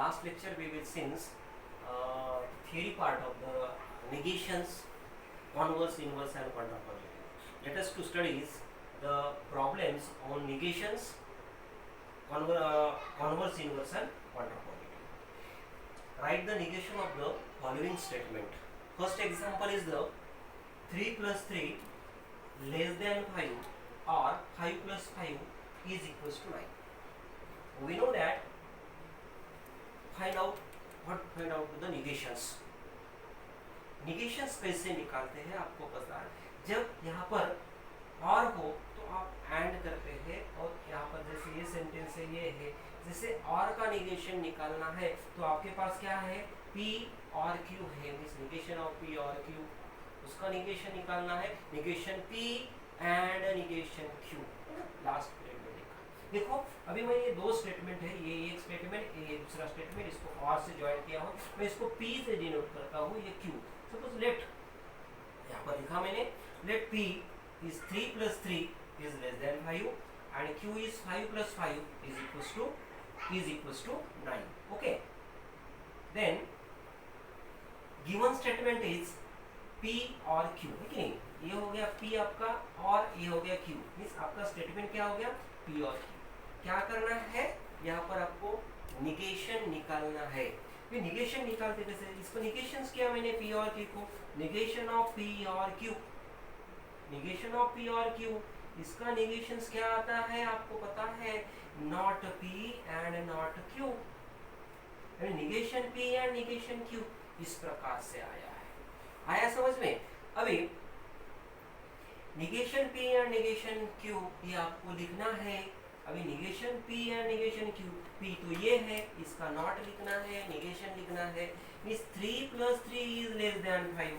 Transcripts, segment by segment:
last lecture we will since theory part of the negations, converse, inverse and quantum. Let us to study the problems on negations, converse, inverse and quantum. Write the negation of the following statement. First example is the 3 plus 3 less than 5 or 5 plus 5 is equals to 9. We know that find out the negations. negations कैसे निकालते हैं आपको पता है, जब यहाँ पर और हो तो आप एंड करते हैं और यहाँ पर जैसे ये सेंटेंस है ये है, जैसे और का निगेशन निकालना है तो आपके पास क्या है P और Q है, मींस निगेशन ऑफ P और Q, उसका निगेशन निकालना है, negation P and negation Q। Last period में देखो अभी मैं ये दो स्टेटमेंट है, ये एक स्टेटमेंट ये दूसरा स्टेटमेंट, इसको और से ज्वाइन किया हूँ, मैं इसको P से डिनोट करता हूँ, ये Q। सपोज लेट, यहाँ पर लिखा मैंने late P is 3 plus 3 is less than 5 and Q is 5 plus 5 is equals to 9. Okay, then given statement is P और Q, है कि नहीं, ये हो गया P आपका और ये हो गया Q, मीन्स आपका स्टेटमेंट क्या हो गया P और Q। क्या करना है यहाँ पर आपको निगेशन निकालना है। ये निगेशन निकालते कैसे, इसको निगेशंस किया मैंने P और Q को, निगेशन ऑफ P और Q, निगेशन ऑफ P और Q, इसका निगेशंस क्या आता है आपको पता है, not P and not Q, negation P and negation Q इस प्रकार से आया है। आया समझ में? अभी negation P and negation Q ये आपको लिखना है। अभी negation P and negation Q, P तो ये है, इसका नॉट लिखना है, निगेशन लिखना है, means 3 plus 3 is less than 5,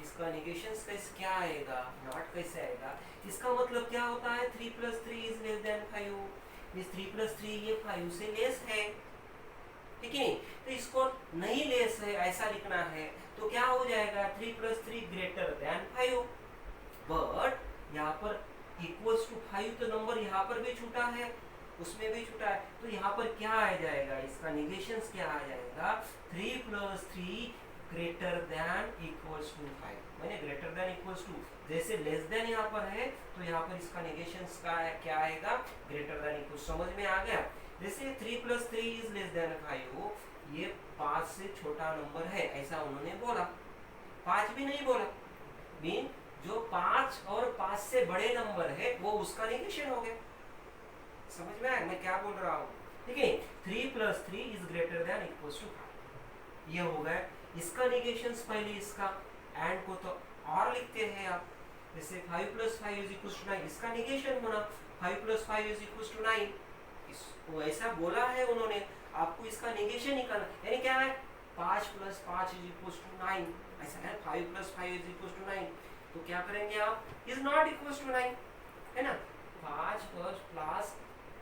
इसका निगेशन कैसे क्या आएगा, नॉट कैसे आएगा, इसका मतलब क्या होता है 3 plus 3 is less than 5, means 3 plus 3 ये 5 से लेस है, ठीक है, तो इसको नहीं लेस है ऐसा लिखना है तो क्या हो जाएगा 3 plus 3 greater than 5, बट यहाँ पर इक्वल्स टू 5 तो नंबर यहाँ पर भी छूटा है उसमें भी छूटा है, तो यहाँ पर क्या आ जाएगा, इसका निगेशंस क्या आ जाएगा 3 plus 3 greater than equals to 5, मैंने ग्रेटर देन इक्वल्स टू, जैसे लेस देन यहाँ पर है तो यहाँ पर इसका निगेशंस का क्या आएगा ग्रेटर देन इक्वल्स। समझ में आ गया? जैसे 3 plus 3 इज लेस देन 5, ये 5 से छोटा नंबर है ऐसा उन्होंने बोला, 5 भी नहीं बोला, मीन जो 5 और 5 से बड़े नंबर है वो उसका निगेशन हो गया। समझ में आया मैं क्या बोल रहा हूँ? ठीक है, 3 plus 3 is greater than equals to 5, ये हो गया इसका निगेशंस। पहले इसका एंड को तो और लिखते हैं आप, जैसे 5 plus 5 इज इक्वल्स टू 9, इसका निगेशन होना 5 plus 5 इज इक्वल्स टू 9, इसको ऐसा बोला है उन्होंने, आपको इसका निगेशन निकालना, यानी क्या है 5 plus 5 इज इक्वल्स टू 9, ऐसा है 5 plus 5 इज इक्वल्स टू 9, तो क्या करेंगे आप, इज नॉट इक्वल्स टू 9, है ना, 5 plus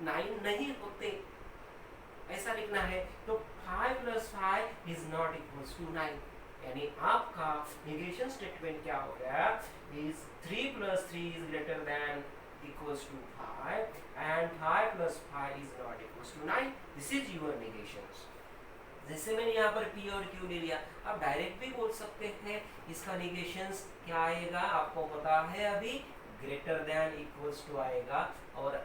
9 नहीं होते ऐसा लिखना है, तो 5 plus 5 is not equals to 9, यानी आपका निगेशन स्टेटमेंट क्या हो गया, is 3 plus 3 is greater than equals to 5 and 5 plus 5 is not equals to 9, this is your negations. जैसे मैंने यहाँ पर P और Q ले लिया, अब डायरेक्ट भी बोल सकते हैं इसका निगेशंस क्या आएगा आपको पता है, अभी ग्रेटर देन इक्वल्स टू आएगा, और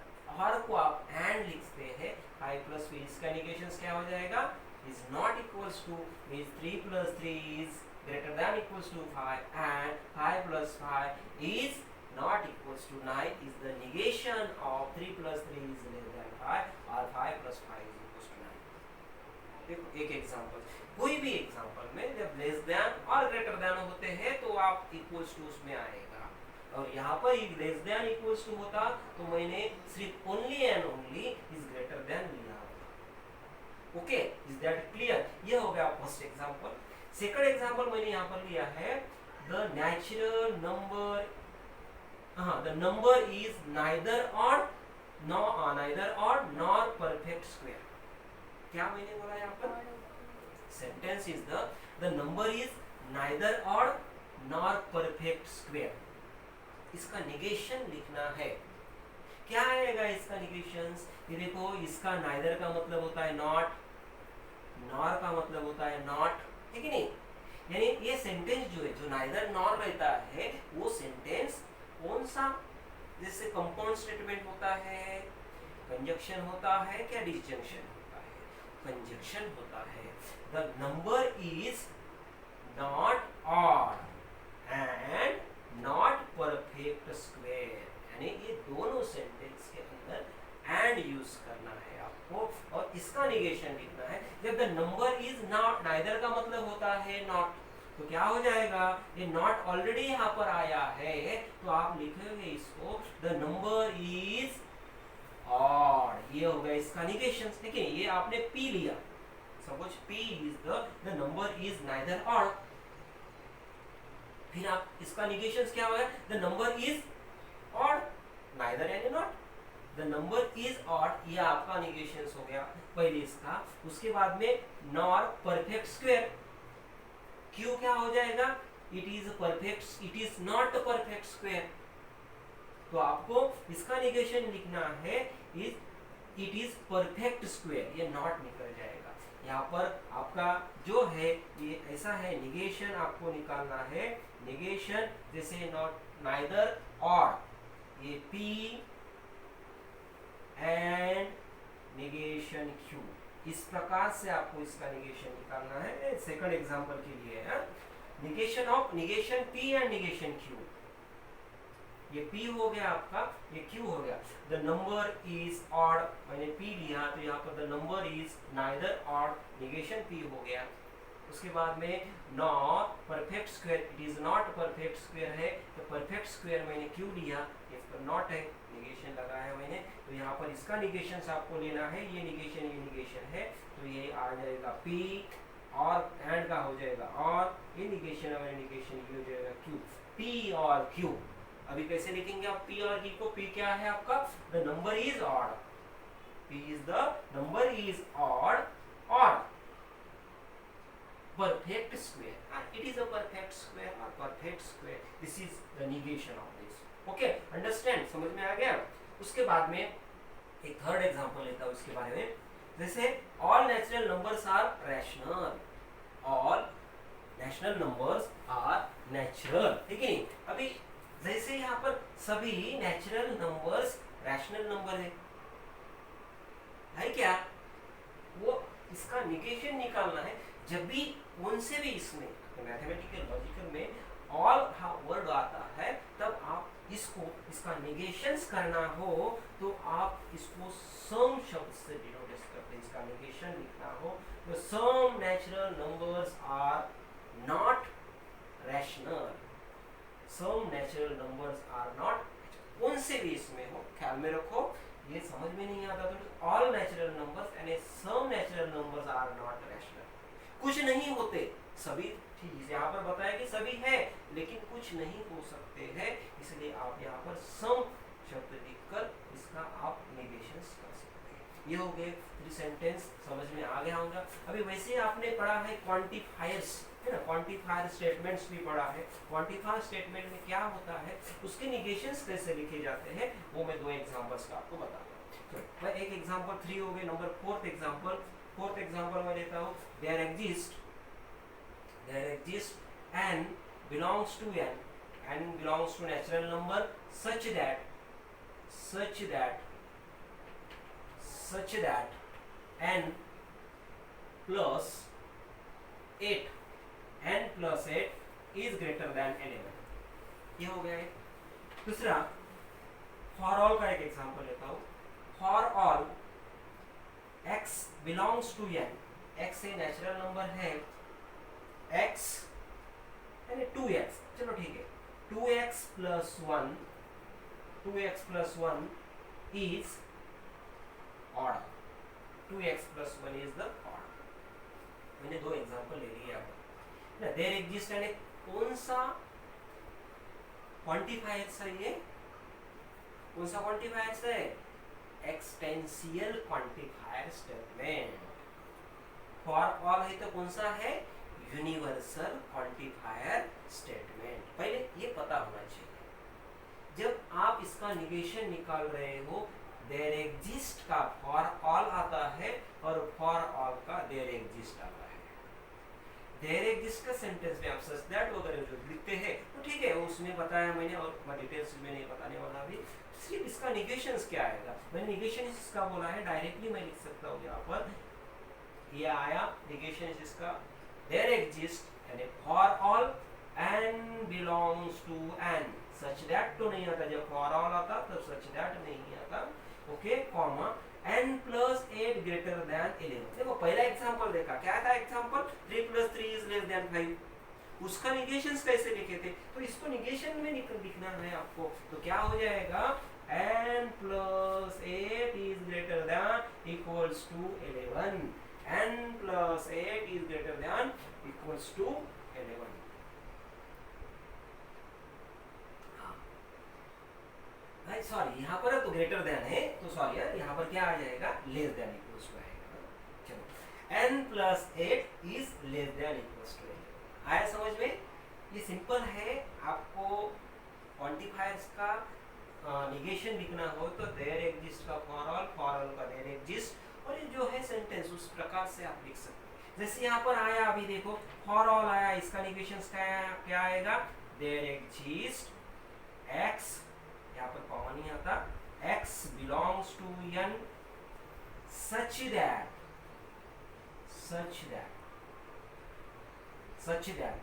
को आप एंड लिखते हैं 5 plus 3, इसका निगेशंस क्या हो जाएगा, is not equals to, means 3 plus 3 is greater than equals to 5 and 5 plus 5 is not equals to 9 is the negation of 3 plus 3 is less than 5 और 5 plus 5 इज इक्वल्स टू 9। देखो एक example, कोई भी example में जब less than और greater than होते हैं तो आप इक्वल्स टू उसमें आएगा, और यहाँ पर लेस देन इक्वल्स टू होता तो मैंने सिर्फ only and only is greater then लिया होगा। Okay, is that clear? ये हो गया फर्स्ट एग्जांपल। सेकंड एग्जांपल मैंने यहाँ पर लिया है the natural number, the number is neither odd nor perfect square. क्या मैंने बोला यहाँ पर, sentence is the number is neither odd nor perfect square, इसका निगेशन लिखना है। क्या आएगा इसका निगेशंस, ये देखो इसका नाइदर का मतलब होता है नॉट, नॉर का मतलब होता है नॉट, है कि नहीं? यानी ये सेंटेंस जो है, जो नाइदर नॉर रहता है, वो सेंटेंस कौन सा, जैसे कंपाउंड स्टेटमेंट होता है, कंजक्शन होता है, क्या डिसजंक्शन होता है? कंजक्शन होता है। The number is not odd and not perfect square, यानी ये दोनों सेंटेंस के अंदर एंड यूज करना है आपको, और इसका निगेशन लिखना है। जब the number is not, neither का मतलब होता है नॉट, तो क्या हो जाएगा, ये नॉट ऑलरेडी यहाँ पर आया है, तो आप लिखोगे इसको द नंबर इज ऑड, ये हो गया इसका निगेशन। देखिए ये आपने P लिया, suppose P is the number is neither odd, फिर आप इसका निगेशन क्या होगा, the number is odd, neither यानी not, the number is odd, ये आपका निगेशन हो गया पहले इसका। उसके बाद में नॉर परफेक्ट स्क्वायर, क्यों क्या हो जाएगा, it is perfect, it is not perfect square, तो आपको इसका निगेशन लिखना है is it is perfect square, ये नॉट निकल जाएगा। यहाँ पर आपका जो है ये ऐसा है, निगेशन आपको निकालना है, निगेशन जैसे नॉट नाइदर और, ये P एंड निगेशन Q, इस प्रकार से आपको इसका निगेशन निकालना है। सेकंड एग्जांपल के लिए है, negation of negation P and negation Q, ये P हो गया आपका, ये Q हो गया। द नंबर इज ऑड, मैंने P लिया तो यहाँ पर the number is neither odd, negation P हो गया। उसके बाद में not perfect square, it is not perfect square है, तो परफेक्ट स्क्वायर मैंने Q लिया, इस पर नॉट है, निगेशन लगाया मैंने, तो यहाँ पर इसका निगेशन आपको लेना है, ये निगेशन है, तो ये आ जाएगा P और एंड का हो जाएगा और, ये निगेशन और निगेशन ये हो जाएगा Q, P और Q। अभी कैसे लिखेंगे आप P और Q को? P क्या है आपका, the number is odd, P is the number is odd और perfect square, it is a perfect square और perfect square, this is the negation of this. Okay, understand, समझ में आ गया? उसके बाद में एक थर्ड एग्जांपल लेता हूं इसके बारे में, जैसे all natural numbers are rational, all natural numbers are natural, ठीक है नहीं? अभी जैसे यहाँ पर सभी नेचुरल नंबर्स रैशनल नंबर है क्या, वो इसका निगेशन निकालना है। जब भी उनसे भी इसमें मैथमेटिकल लॉजिकल में ऑल वर्ड आता है, तब आप इसको इसका निगेशंस करना हो तो आप इसको सम शब्द से डिनोट करते हैं, इसका निगेशन लिखना हो तो some natural numbers are not rational, some natural numbers are not, उनसे भी इसमें हो, ख्याल में रखो, ये समझ में नहीं आता तो ऑल नेचुरल नंबर्स यानी some natural numbers are not rational, कुछ नहीं होते सभी, ठीक यहाँ पर बताया कि सभी है लेकिन कुछ नहीं हो सकते हैं, इसलिए आप यहाँ पर सम शब्द लिखकर इसका आप निगेशन कर सकते हैं। ये हो गए 3 सेंटेंस, समझ में आ गया होगा। अभी वैसे आपने पढ़ा है क्वांटिफायर्स, है ना, क्वांटिफायर स्टेटमेंट्स भी पढ़ा है। क्वांटिफायर स्टेटमेंट में क्या होता है, उसके निगेशंस कैसे लिखे जाते हैं, वो मैं 2 एग्जांपल्स का आपको बताऊंगा। तो मैं एक एग्जांपल 3 हो गए, नंबर 4th एग्जांपल मैं लेता हूँ, there exist n belongs to n belongs to natural number such that n plus 8 is greater than 11, ये हो गया है। दूसरा फॉर ऑल का एक एग्जांपल लेता हूँ, for all x belongs to n, x एक नेचुरल नंबर है, x यानी 2x, चलो ठीक है, 2x plus 1 is odd, 2x plus 1 is the odd। मैंने 2 एग्जांपल ले लिए अब ना, देयर एग्जिस्ट यानी कौन सा क्वांटिफायर है, ये कौन सा क्वांटिफायर है, existential quantifier statement. For all है तो कौन सा है, यूनिवर्सल क्वांटिफायर स्टेटमेंट। पहले ये पता होना चाहिए, जब आप इसका निगेशन निकाल रहे हो, देयर एग्जिस्ट का फॉर ऑल आता है और फॉर ऑल का देयर एग्जिस्ट एग्जिस्ट आ रहा है। देयर एग्जिस्ट का सेंटेंस में आप सच दैट वगैरह जो लिखते हैं तो ठीक है, उसमें बताया मैंने और मैं डिटेल्स में नहीं बताने वाला अभी। सिर्फ इसका निगेशंस क्या आएगा, मैंने निगेशन इसका बोला है, डायरेक्टली मैं लिख सकता हूँ यहाँ पर, ये आया निगेशन इसका, देयर एग्जिस्ट यानी for all n belongs to n, such that तो नहीं आता, जब फॉर ऑल आता तब सच दैट नहीं आता, okay, comma n plus 8 greater than 11। देखो पहला एग्जांपल देखा, क्या था example, 3 plus 3 is less than 5, उसका निगेशंस कैसे लिखे थे, तो इसको निगेशन में लिखना है आपको, तो क्या हो जाएगा, n plus 8 is greater than equals to 11, n plus 8 is greater than equals to 11। Sorry यहाँ पर तो ग्रेटर देन है, तो सॉरी यहाँ पर क्या आ जाएगा, लेस देन इक्वल्स टू आएगा। चलो n plus 8 is less than equals to 11, आया समझ में, ये सिंपल है। आपको क्वांटिफायर्स का निगेशन लिखना हो तो देयर एग्जिस्ट का फॉर ऑल का देयर एग्जिस्ट, और ये जो है सेंटेंस उस प्रकार से आप लिख सकते हैं। जैसे यहाँ पर आया, अभी देखो फॉर ऑल आया, इसका निगेशन क्या आएगा, देयर एग्जिस्ट x, यहाँ पर कॉमन नहीं आता, x belongs to n such that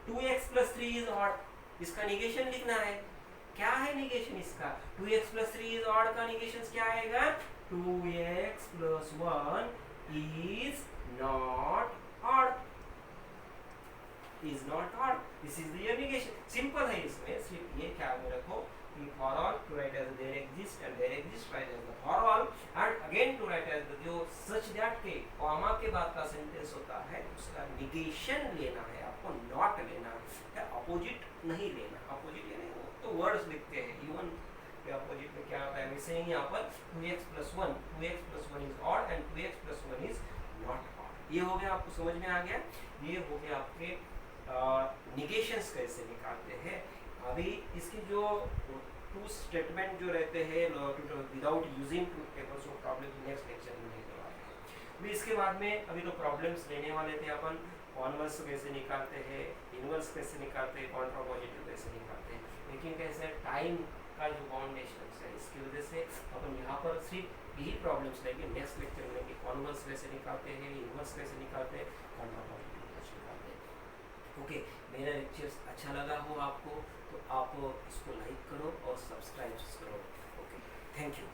2x plus 3 is odd, इसका निगेशन लिखना है, क्या है निगेशन इसका, 2x plus 3 is odd का निगेशन क्या आएगा, 2x plus 1 is not odd, this is the negation, simple है। इसमें सिर्फ ये ख्याल में रखो कि for all to write as there exist and there exist write as the for all, and again to write as the जो such that के कॉमा के बाद का सेंटेंस होता है उसका निगेशन लेना है आपको, नॉट लेना है, अपोजिट नहीं लेना। अपोजिट यानी वो तो वर्ड्स लिखते हैं, इवन के अपोजिट में क्या होता है, वैसे ही यहाँ पर 2x plus 1 is odd and 2x plus 1 is not odd। ये हो गया, आपको समझ में आ गया, ये हो गया आपके निगेशंस कैसे निकालते हैं। अभी इसकी जो टू स्टेटमेंट जो रहते हैं without using two tables of problem, next lecture में नहीं करवाते हैं। अभी इसके बाद में अभी तो प्रॉब्लम्स लेने वाले थे अपन, कॉन्वर्स कैसे निकालते हैं, इनवर्स कैसे निकालते हैं, कॉन्ट्रापोजिटिव कैसे निकालते हैं, लेकिन कैसे टाइम का जो बाउंडेशन है इसकी वजह से अपन यहाँ पर सिर्फ यही प्रॉब्लम्स लेंगे। नेक्स्ट लेक्चर में कि कॉन्वर्स कैसे निकालते हैं, इनवर्स कैसे निकालते हैं, कॉन्ट्रापोजिटिव कैसे निकालते हैं। ओके, मेरा लेक्चर अच्छा लगा हो आपको तो आप इसको लाइक करो और सब्सक्राइब करो। Okay, thank you.